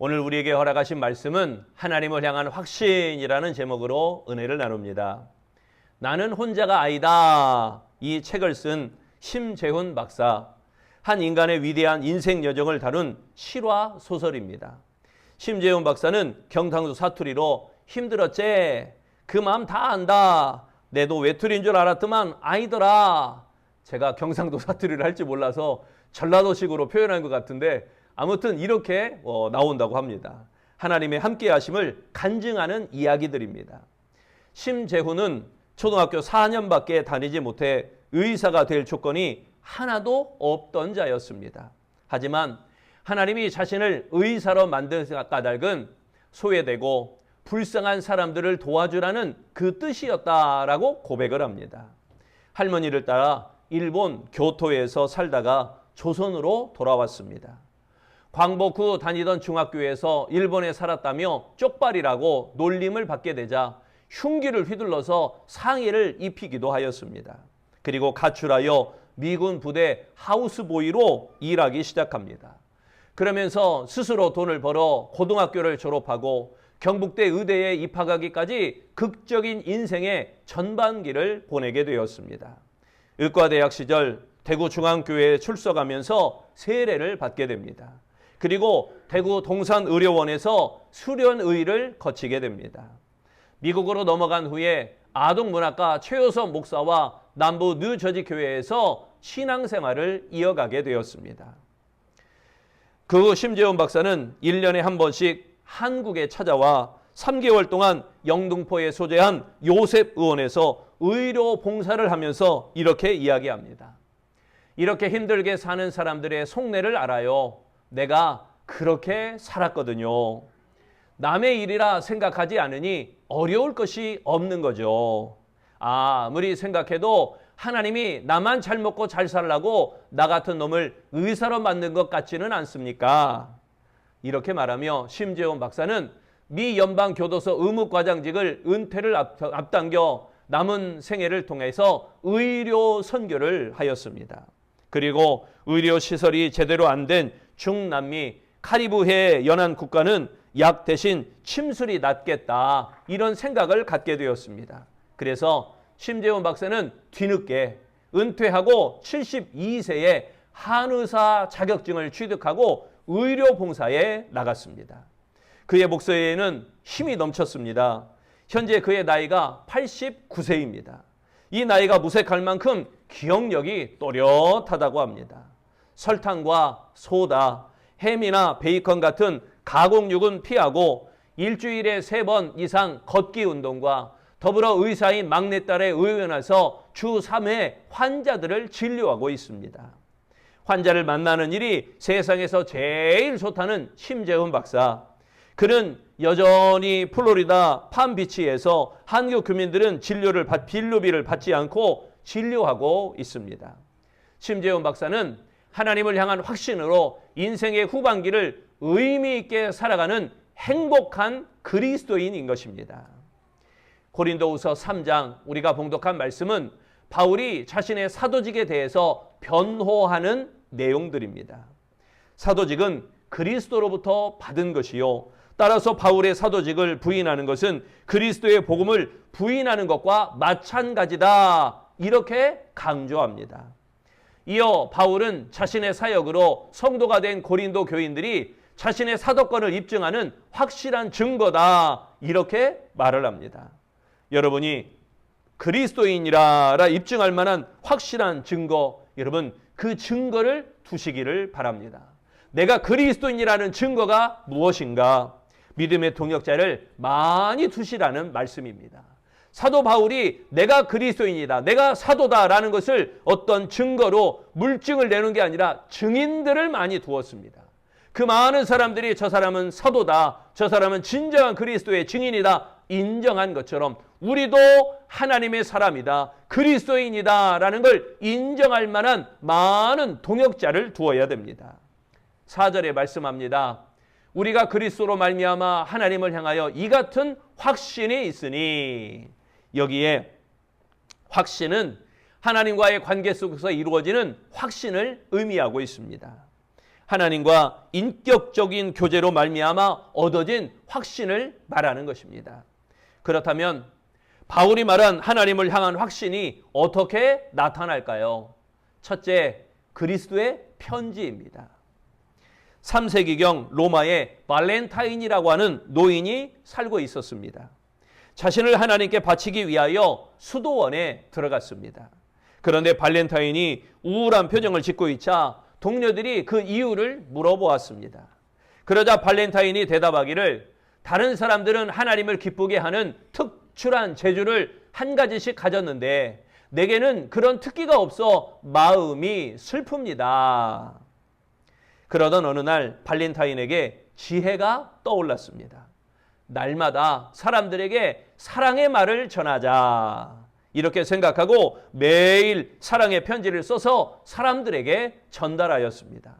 오늘 우리에게 허락하신 말씀은 하나님을 향한 확신이라는 제목으로 은혜를 나눕니다. 나는 혼자가 아니다. 이 책을 쓴 심재훈 박사, 한 인간의 위대한 인생 여정을 다룬 실화 소설입니다. 심재훈 박사는 경상도 사투리로 힘들었제, 그 마음 다 안다, 내도 외톨이인 줄 알았더만 아니더라. 제가 경상도 사투리를 할지 몰라서 전라도식으로 표현한 것 같은데 아무튼 이렇게 나온다고 합니다. 하나님의 함께 하심을 간증하는 이야기들입니다. 심재훈은 초등학교 4년밖에 다니지 못해 의사가 될 조건이 하나도 없던 자였습니다. 하지만 하나님이 자신을 의사로 만든 까닭은 소외되고 불쌍한 사람들을 도와주라는 그 뜻이었다라고 고백을 합니다. 할머니를 따라 일본 교토에서 살다가 조선으로 돌아왔습니다. 광복 후 다니던 중학교에서 일본에 살았다며 쪽발이라고 놀림을 받게 되자 흉기를 휘둘러서 상해를 입히기도 하였습니다. 그리고 가출하여 미군 부대 하우스보이로 일하기 시작합니다. 그러면서 스스로 돈을 벌어 고등학교를 졸업하고 경북대 의대에 입학하기까지 극적인 인생의 전반기를 보내게 되었습니다. 의과대학 시절 대구중앙교회에 출석하면서 세례를 받게 됩니다. 그리고 대구 동산의료원에서 수련의를 거치게 됩니다. 미국으로 넘어간 후에 아동문학가 최효섭 목사와 남부 뉴저지 교회에서 신앙생활을 이어가게 되었습니다. 그 후 심재훈 박사는 1년에 한 번씩 한국에 찾아와 3개월 동안 영등포에 소재한 요셉 의원에서 의료 봉사를 하면서 이렇게 이야기합니다. 이렇게 힘들게 사는 사람들의 속내를 알아요. 내가 그렇게 살았거든요. 남의 일이라 생각하지 않으니 어려울 것이 없는 거죠. 아무리 생각해도 하나님이 나만 잘 먹고 잘 살라고 나 같은 놈을 의사로 만든 것 같지는 않습니까? 이렇게 말하며 심재훈 박사는 미 연방교도소 의무과장직을 은퇴를 앞당겨 남은 생애를 통해서 의료 선교를 하였습니다. 그리고 의료시설이 제대로 안 된 중남미 카리브해 연안 국가는 약 대신 침술이 낫겠다, 이런 생각을 갖게 되었습니다. 그래서 심재훈 박사는 뒤늦게 은퇴하고 72세에 한의사 자격증을 취득하고 의료 봉사에 나갔습니다. 그의 목소리에는 힘이 넘쳤습니다. 현재 그의 나이가 89세입니다. 이 나이가 무색할 만큼 기억력이 또렷하다고 합니다. 설탕과 소다, 햄이나 베이컨 같은 가공육은 피하고 일주일에 3번 이상 걷기 운동과 더불어 의사인 막내딸의 의원에서 주 3회 환자들을 진료하고 있습니다. 환자를 만나는 일이 세상에서 제일 좋다는 심재훈 박사. 그는 여전히 플로리다 팜비치에서 한국 교민들은 진료비를 받지 않고 진료하고 있습니다. 심재훈 박사는 하나님을 향한 확신으로 인생의 후반기를 의미 있게 살아가는 행복한 그리스도인인 것입니다. 고린도후서 3장 우리가 봉독한 말씀은 바울이 자신의 사도직에 대해서 변호하는 내용들입니다. 사도직은 그리스도로부터 받은 것이요, 따라서 바울의 사도직을 부인하는 것은 그리스도의 복음을 부인하는 것과 마찬가지다, 이렇게 강조합니다. 이어 바울은 자신의 사역으로 성도가 된 고린도 교인들이 자신의 사도권을 입증하는 확실한 증거다, 이렇게 말을 합니다. 여러분이 그리스도인이라 입증할 만한 확실한 증거, 여러분 그 증거를 두시기를 바랍니다. 내가 그리스도인이라는 증거가 무엇인가? 믿음의 동역자를 많이 두시라는 말씀입니다. 사도 바울이 내가 그리스도인이다, 내가 사도다라는 것을 어떤 증거로 물증을 내는 게 아니라 증인들을 많이 두었습니다. 그 많은 사람들이 저 사람은 사도다, 저 사람은 진정한 그리스도의 증인이다 인정한 것처럼 우리도 하나님의 사람이다, 그리스도인이다 라는 걸 인정할 만한 많은 동역자를 두어야 됩니다. 4절에 말씀합니다. 우리가 그리스도로 말미암아 하나님을 향하여 이 같은 확신이 있으니, 여기에 확신은 하나님과의 관계 속에서 이루어지는 확신을 의미하고 있습니다. 하나님과 인격적인 교제로 말미암아 얻어진 확신을 말하는 것입니다. 그렇다면 바울이 말한 하나님을 향한 확신이 어떻게 나타날까요? 첫째, 그리스도의 편지입니다. 3세기경 로마에 발렌타인이라고 하는 노인이 살고 있었습니다. 자신을 하나님께 바치기 위하여 수도원에 들어갔습니다. 그런데 발렌타인이 우울한 표정을 짓고 있자 동료들이 그 이유를 물어보았습니다. 그러자 발렌타인이 대답하기를 다른 사람들은 하나님을 기쁘게 하는 특출한 재주를 한 가지씩 가졌는데 내게는 그런 특기가 없어 마음이 슬픕니다. 그러던 어느 날 발렌타인에게 지혜가 떠올랐습니다. 날마다 사람들에게 사랑의 말을 전하자. 이렇게 생각하고 매일 사랑의 편지를 써서 사람들에게 전달하였습니다.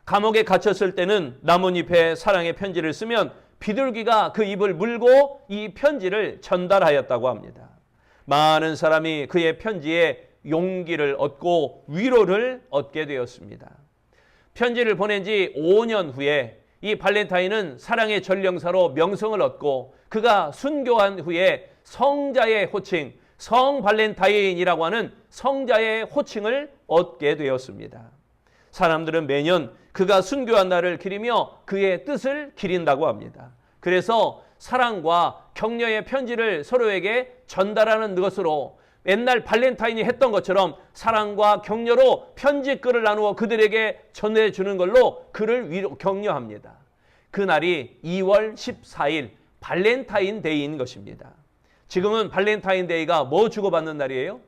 감옥에 갇혔을 때는 나뭇잎에 사랑의 편지를 쓰면 비둘기가 그 입을 물고 이 편지를 전달하였다고 합니다. 많은 사람이 그의 편지에 용기를 얻고 위로를 얻게 되었습니다. 편지를 보낸 지 5년 후에 이 발렌타인은 사랑의 전령사로 명성을 얻고 그가 순교한 후에 성자의 호칭, 성 발렌타인이라고 하는 성자의 호칭을 얻게 되었습니다. 사람들은 매년 그가 순교한 날을 기리며 그의 뜻을 기린다고 합니다. 그래서 사랑과 격려의 편지를 서로에게 전달하는 것으로 옛날 발렌타인이 했던 것처럼 사랑과 격려로 편지글을 나누어 그들에게 전해주는 걸로 그를 격려합니다. 그날이 2월 14일 발렌타인데이인 것입니다. 지금은 발렌타인데이가 뭐 주고받는 날이에요?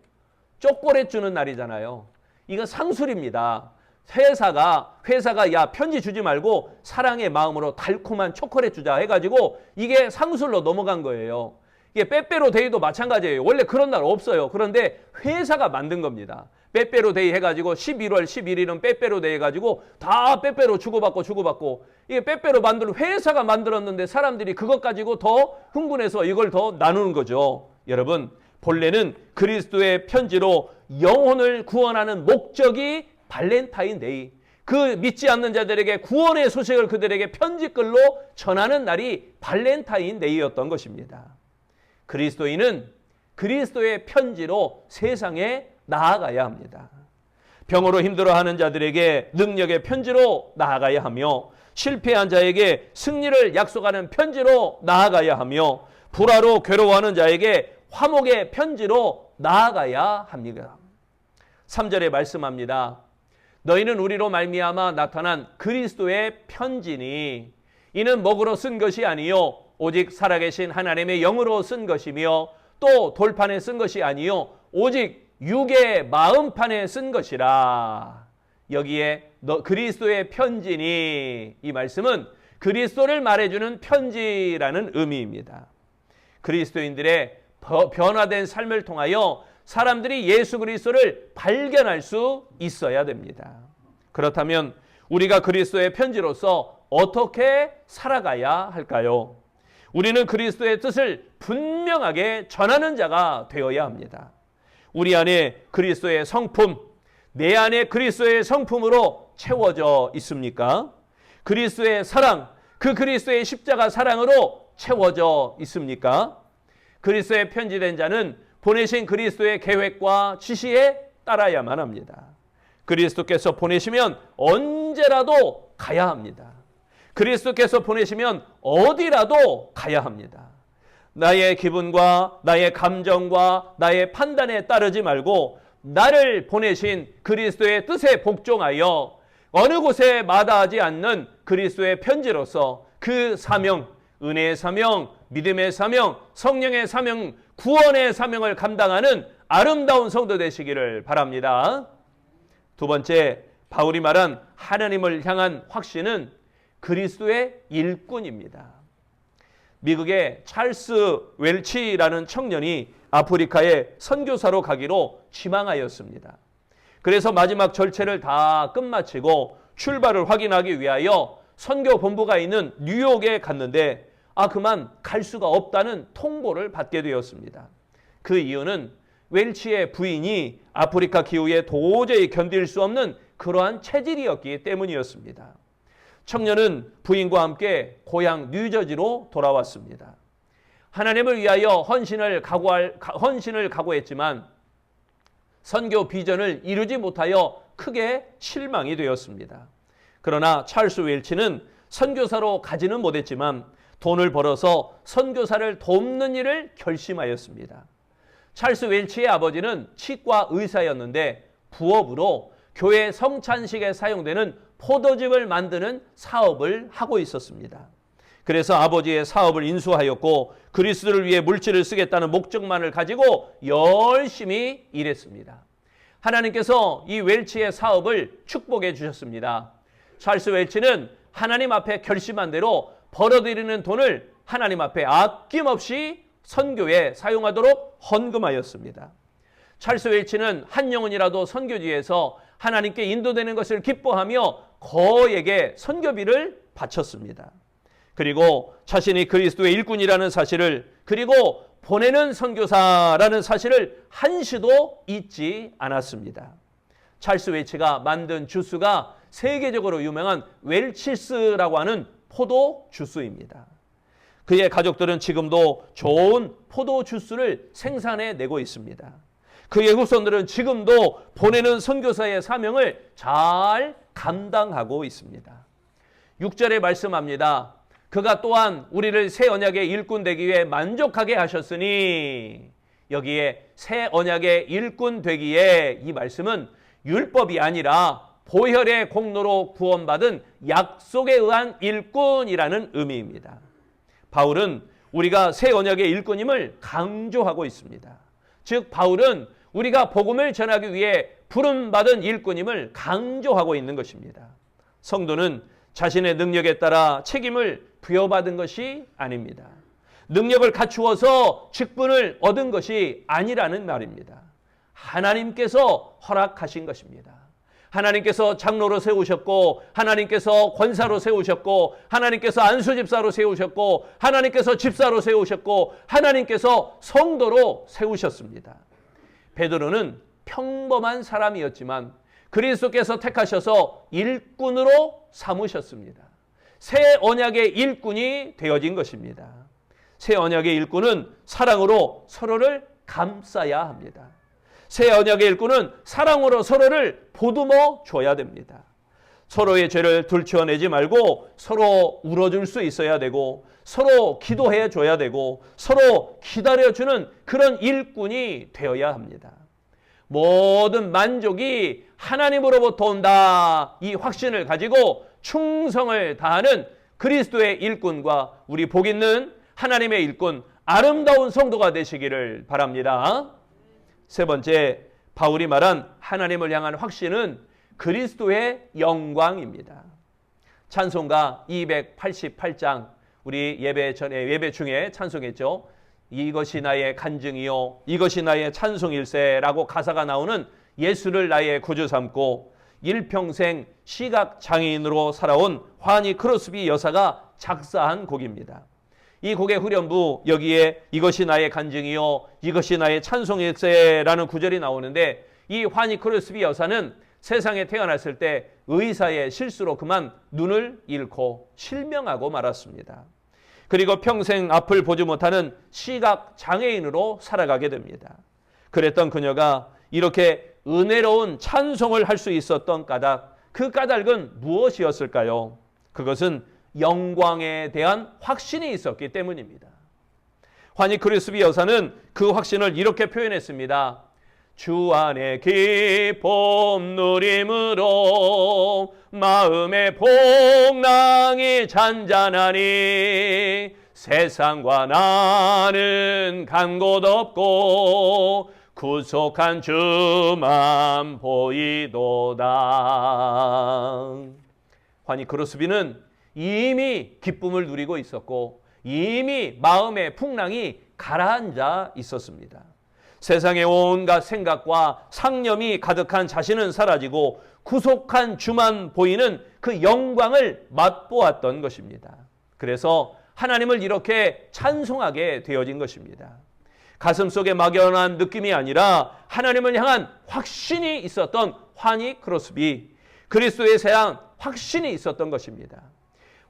초콜릿 주는 날이잖아요. 이거 상술입니다. 회사가 야 편지 주지 말고 사랑의 마음으로 달콤한 초콜릿 주자 해가지고 이게 상술로 넘어간 거예요. 이게 빼빼로데이도 마찬가지예요. 원래 그런 날 없어요. 그런데 회사가 만든 겁니다. 빼빼로데이 해가지고 11월 11일은 빼빼로데이 해가지고 다 빼빼로 주고받고 이게 빼빼로 만드는 회사가 만들었는데 사람들이 그것 가지고 더 흥분해서 이걸 더 나누는 거죠. 여러분, 본래는 그리스도의 편지로 영혼을 구원하는 목적이 발렌타인데이, 그 믿지 않는 자들에게 구원의 소식을 그들에게 편지글로 전하는 날이 발렌타인데이였던 것입니다. 그리스도인은 그리스도의 편지로 세상에 나아가야 합니다. 병으로 힘들어하는 자들에게 능력의 편지로 나아가야 하며 실패한 자에게 승리를 약속하는 편지로 나아가야 하며 불화로 괴로워하는 자에게 화목의 편지로 나아가야 합니다. 3절에 말씀합니다. 너희는 우리로 말미암아 나타난 그리스도의 편지니 이는 먹으로 쓴 것이 아니요 오직 살아계신 하나님의 영으로 쓴 것이며 또 돌판에 쓴 것이 아니요 오직 육의 마음판에 쓴 것이라. 여기에 그리스도의 편지니, 이 말씀은 그리스도를 말해주는 편지라는 의미입니다. 그리스도인들의 변화된 삶을 통하여 사람들이 예수 그리스도를 발견할 수 있어야 됩니다. 그렇다면 우리가 그리스도의 편지로서 어떻게 살아가야 할까요? 우리는 그리스도의 뜻을 분명하게 전하는 자가 되어야 합니다. 우리 안에 그리스도의 성품, 내 안에 그리스도의 성품으로 채워져 있습니까? 그리스도의 사랑, 그 그리스도의 십자가 사랑으로 채워져 있습니까? 그리스도의 편지된 자는 보내신 그리스도의 계획과 지시에 따라야만 합니다. 그리스도께서 보내시면 언제라도 가야 합니다. 그리스도께서 보내시면 어디라도 가야 합니다. 나의 기분과 나의 감정과 나의 판단에 따르지 말고 나를 보내신 그리스도의 뜻에 복종하여 어느 곳에 마다하지 않는 그리스도의 편지로서 그 사명, 은혜의 사명, 믿음의 사명, 성령의 사명, 구원의 사명을 감당하는 아름다운 성도 되시기를 바랍니다. 두 번째, 바울이 말한 하나님을 향한 확신은 그리스도의 일꾼입니다. 미국의 찰스 웰치라는 청년이 아프리카에 선교사로 가기로 지망하였습니다. 그래서 마지막 절차를 다 끝마치고 출발을 확인하기 위하여 선교 본부가 있는 뉴욕에 갔는데 그만 갈 수가 없다는 통보를 받게 되었습니다. 그 이유는 웰치의 부인이 아프리카 기후에 도저히 견딜 수 없는 그러한 체질이었기 때문이었습니다. 청년은 부인과 함께 고향 뉴저지로 돌아왔습니다. 하나님을 위하여 헌신을 각오했지만 선교 비전을 이루지 못하여 크게 실망이 되었습니다. 그러나 찰스 웰치는 선교사로 가지는 못했지만 돈을 벌어서 선교사를 돕는 일을 결심하였습니다. 찰스 웰치의 아버지는 치과 의사였는데 부업으로 교회 성찬식에 사용되는 포도즙을 만드는 사업을 하고 있었습니다. 그래서 아버지의 사업을 인수하였고 그리스도를 위해 물질을 쓰겠다는 목적만을 가지고 열심히 일했습니다. 하나님께서 이 웰치의 사업을 축복해 주셨습니다. 찰스 웰치는 하나님 앞에 결심한 대로 벌어들이는 돈을 하나님 앞에 아낌없이 선교에 사용하도록 헌금하였습니다. 찰스 웰치는 한 영혼이라도 선교지에서 하나님께 인도되는 것을 기뻐하며 거액의 선교비를 바쳤습니다. 그리고 자신이 그리스도의 일꾼이라는 사실을, 그리고 보내는 선교사라는 사실을 한시도 잊지 않았습니다. 찰스 웰치가 만든 주스가 세계적으로 유명한 웰치스라고 하는 포도 주스입니다. 그의 가족들은 지금도 좋은 포도 주스를 생산해내고 있습니다. 그의 후손들은 지금도 보내는 선교사의 사명을 잘 감당하고 있습니다. 6절에 말씀합니다. 그가 또한 우리를 새 언약의 일꾼 되기 위해 만족하게 하셨으니, 여기에 새 언약의 일꾼 되기에, 이 말씀은 율법이 아니라 보혈의 공로로 구원받은 약속에 의한 일꾼이라는 의미입니다. 바울은 우리가 새 언약의 일꾼임을 강조하고 있습니다. 즉 바울은 우리가 복음을 전하기 위해 부름받은 일꾼임을 강조하고 있는 것입니다. 성도는 자신의 능력에 따라 책임을 부여받은 것이 아닙니다. 능력을 갖추어서 직분을 얻은 것이 아니라는 말입니다. 하나님께서 허락하신 것입니다. 하나님께서 장로로 세우셨고, 하나님께서 권사로 세우셨고, 하나님께서 안수집사로 세우셨고, 하나님께서 집사로 세우셨고, 하나님께서 성도로 세우셨습니다. 베드로는 평범한 사람이었지만 그리스도께서 택하셔서 일꾼으로 삼으셨습니다. 새 언약의 일꾼이 되어진 것입니다. 새 언약의 일꾼은 사랑으로 서로를 감싸야 합니다. 새 언약의 일꾼은 사랑으로 서로를 보듬어 줘야 됩니다. 서로의 죄를 들추어내지 말고 서로 울어줄 수 있어야 되고, 서로 기도해 줘야 되고, 서로 기다려주는 그런 일꾼이 되어야 합니다. 모든 만족이 하나님으로부터 온다, 이 확신을 가지고 충성을 다하는 그리스도의 일꾼과 우리 복 있는 하나님의 일꾼, 아름다운 성도가 되시기를 바랍니다. 세 번째, 바울이 말한 하나님을 향한 확신은 그리스도의 영광입니다. 찬송가 288장, 우리 예배 중에 찬송했죠. 이것이 나의 간증이요 이것이 나의 찬송일세라고 가사가 나오는 예수를 나의 구주 삼고 일평생 시각장애인으로 살아온 환희 크로스비 여사가 작사한 곡입니다. 이 곡의 후렴부, 여기에 이것이 나의 간증이요 이것이 나의 찬송일세라는 구절이 나오는데, 이 환희 크로스비 여사는 세상에 태어났을 때 의사의 실수로 그만 눈을 잃고 실명하고 말았습니다. 그리고 평생 앞을 보지 못하는 시각장애인으로 살아가게 됩니다. 그랬던 그녀가 이렇게 은혜로운 찬송을 할 수 있었던 까닭, 그 까닭은 무엇이었을까요? 그것은 영광에 대한 확신이 있었기 때문입니다. 환희 크로스비 여사는 그 확신을 이렇게 표현했습니다. 주 안에 기쁨 누림으로 마음의 복랑이 잔잔하니 세상과 나는 간 곳 없고 구속한 주만 보이도다. 환희 크로스비는 이미 기쁨을 누리고 있었고 이미 마음의 풍랑이 가라앉아 있었습니다. 세상의 온갖 생각과 상념이 가득한 자신은 사라지고 구속한 주만 보이는 그 영광을 맛보았던 것입니다. 그래서 하나님을 이렇게 찬송하게 되어진 것입니다. 가슴속에 막연한 느낌이 아니라 하나님을 향한 확신이 있었던 환희 크로스비, 그리스도에 대한 확신이 있었던 것입니다.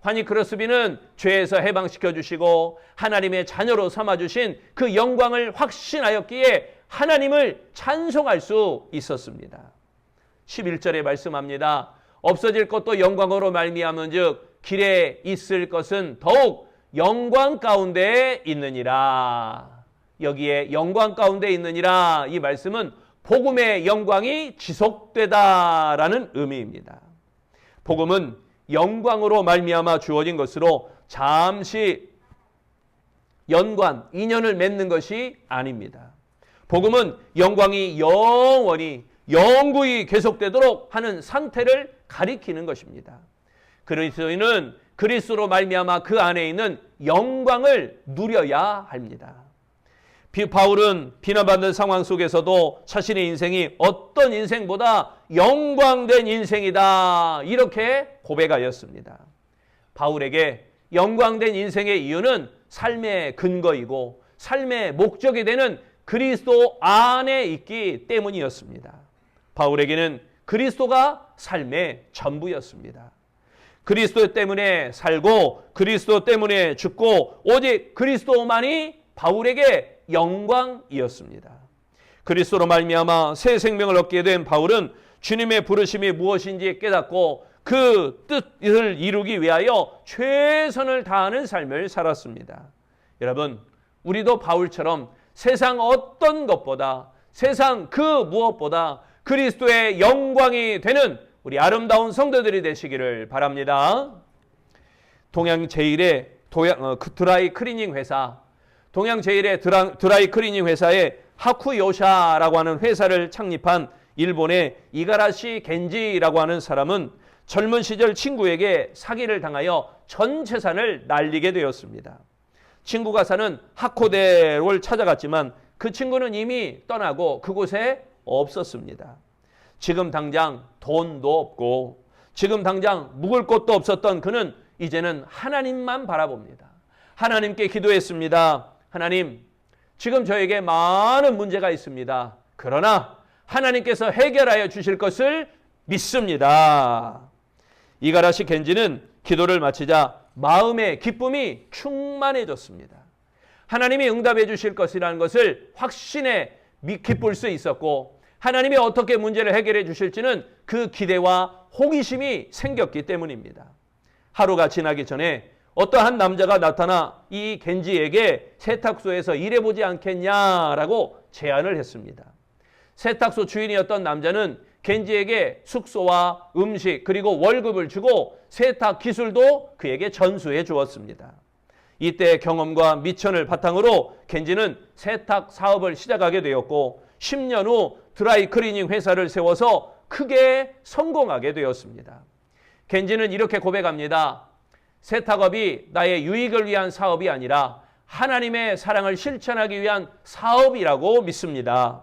환희 크로스비는 죄에서 해방시켜 주시고 하나님의 자녀로 삼아 주신 그 영광을 확신하였기에 하나님을 찬송할 수 있었습니다. 11절에 말씀합니다. 없어질 것도 영광으로 말미암은즉 길에 있을 것은 더욱 영광 가운데 있느니라. 여기에 영광 가운데 있느니라, 이 말씀은 복음의 영광이 지속되다라는 의미입니다. 복음은 영광으로 말미암아 주어진 것으로 잠시 연관, 인연을 맺는 것이 아닙니다. 복음은 영광이 영원히 영구히 계속되도록 하는 상태를 가리키는 것입니다. 그리스도인은 그리스도로 말미암아 그 안에 있는 영광을 누려야 합니다. 바울은 비난받는 상황 속에서도 자신의 인생이 어떤 인생보다 영광된 인생이다, 이렇게 고백하였습니다. 바울에게 영광된 인생의 이유는 삶의 근거이고 삶의 목적이 되는 그리스도 안에 있기 때문이었습니다. 바울에게는 그리스도가 삶의 전부였습니다. 그리스도 때문에 살고 그리스도 때문에 죽고 오직 그리스도만이 바울에게 영광이었습니다. 그리스도로 말미암아 새 생명을 얻게 된 바울은 주님의 부르심이 무엇인지 깨닫고 그 뜻을 이루기 위하여 최선을 다하는 삶을 살았습니다. 여러분, 우리도 바울처럼 세상 어떤 것보다, 세상 그 무엇보다 그리스도의 영광이 되는 우리 아름다운 성도들이 되시기를 바랍니다. 동양 제1의 드라이 클리닝 회사, 동양 제1의 드라이 클리닝 회사의 하쿠요샤라고 하는 회사를 창립한 일본의 이가라시 겐지라고 하는 사람은 젊은 시절 친구에게 사기를 당하여 전 재산을 날리게 되었습니다. 친구가 사는 하코대를 찾아갔지만 그 친구는 이미 떠나고 그곳에 없었습니다. 지금 당장 돈도 없고 지금 당장 묵을 곳도 없었던 그는 이제는 하나님만 바라봅니다. 하나님께 기도했습니다. 하나님, 지금 저에게 많은 문제가 있습니다. 그러나 하나님께서 해결하여 주실 것을 믿습니다. 이가라시 겐지는 기도를 마치자 마음의 기쁨이 충만해졌습니다. 하나님이 응답해 주실 것이라는 것을 확신에 기쁠 수 있었고 하나님이 어떻게 문제를 해결해 주실지는 그 기대와 호기심이 생겼기 때문입니다. 하루가 지나기 전에 어떠한 남자가 나타나 이 겐지에게 세탁소에서 일해보지 않겠냐라고 제안을 했습니다. 세탁소 주인이었던 남자는 겐지에게 숙소와 음식 그리고 월급을 주고 세탁 기술도 그에게 전수해 주었습니다. 이때 경험과 미천을 바탕으로 겐지는 세탁 사업을 시작하게 되었고 10년 후 드라이 클리닝 회사를 세워서 크게 성공하게 되었습니다. 겐지는 이렇게 고백합니다. 세탁업이 나의 유익을 위한 사업이 아니라 하나님의 사랑을 실천하기 위한 사업이라고 믿습니다.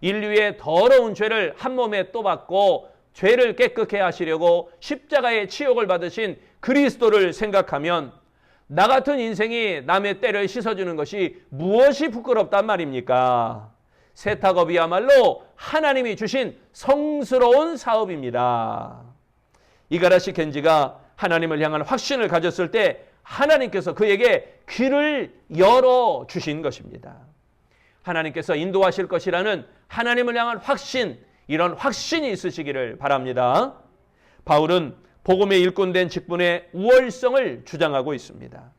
인류의 더러운 죄를 한 몸에 또 받고 죄를 깨끗게 하시려고 십자가의 치욕을 받으신 그리스도를 생각하면 나 같은 인생이 남의 때를 씻어주는 것이 무엇이 부끄럽단 말입니까? 세탁업이야말로 하나님이 주신 성스러운 사업입니다. 이가라시 겐지가 하나님을 향한 확신을 가졌을 때 하나님께서 그에게 귀를 열어주신 것입니다. 하나님께서 인도하실 것이라는 하나님을 향한 확신, 이런 확신이 있으시기를 바랍니다. 바울은 복음의 일꾼된 직분의 우월성을 주장하고 있습니다.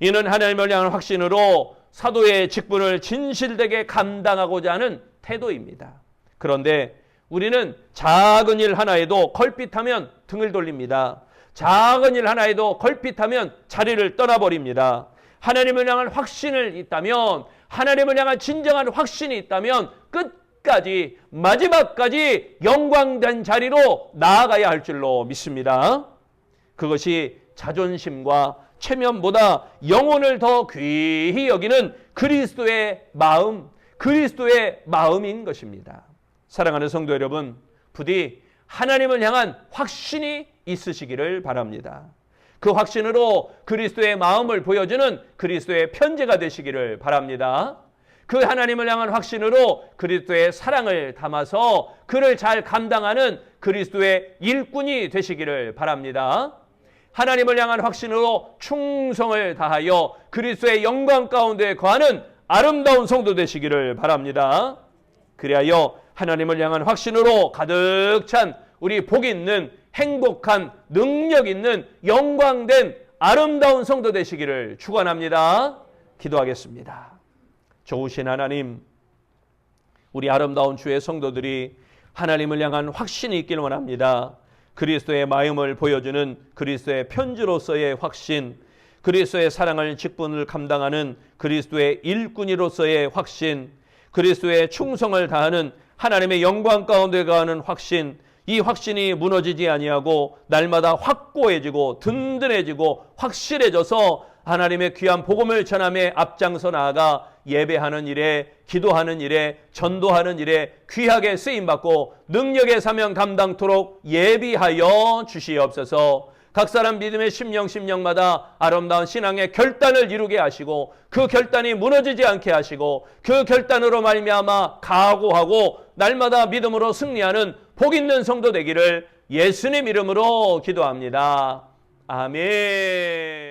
이는 하나님을 향한 확신으로 사도의 직분을 진실되게 감당하고자 하는 태도입니다. 그런데 우리는 작은 일 하나에도 걸핏하면 등을 돌립니다. 작은 일 하나에도 걸핏하면 자리를 떠나버립니다. 하나님을 향한 확신을 있다면, 하나님을 향한 진정한 확신이 있다면 끝까지 마지막까지 영광된 자리로 나아가야 할 줄로 믿습니다. 그것이 자존심과 체면보다 영혼을 더 귀히 여기는 그리스도의 마음, 그리스도의 마음인 것입니다. 사랑하는 성도 여러분, 부디 하나님을 향한 확신이 있으시기를 바랍니다. 그 확신으로 그리스도의 마음을 보여주는 그리스도의 편지가 되시기를 바랍니다. 그 하나님을 향한 확신으로 그리스도의 사랑을 담아서 그를 잘 감당하는 그리스도의 일꾼이 되시기를 바랍니다. 하나님을 향한 확신으로 충성을 다하여 그리스도의 영광 가운데 거하는 아름다운 성도 되시기를 바랍니다. 그리하여 하나님을 향한 확신으로 가득 찬 우리 복 있는 행복한 능력 있는 영광된 아름다운 성도 되시기를 축원합니다. 기도하겠습니다. 좋으신 하나님, 우리 아름다운 주의 성도들이 하나님을 향한 확신이 있길 원합니다. 그리스도의 마음을 보여주는 그리스도의 편지로서의 확신, 그리스도의 사랑을 직분을 감당하는 그리스도의 일꾼이로서의 확신, 그리스도의 충성을 다하는 하나님의 영광 가운데 가는 확신, 이 확신이 무너지지 아니하고 날마다 확고해지고 든든해지고 확실해져서 하나님의 귀한 복음을 전함에 앞장서 나아가 예배하는 일에, 기도하는 일에, 전도하는 일에 귀하게 쓰임받고 능력의 사명 감당토록 예비하여 주시옵소서. 각 사람 믿음의 심령마다 아름다운 신앙의 결단을 이루게 하시고 그 결단이 무너지지 않게 하시고 그 결단으로 말미암아 각오하고 날마다 믿음으로 승리하는 복 있는 성도 되기를 예수님 이름으로 기도합니다. 아멘.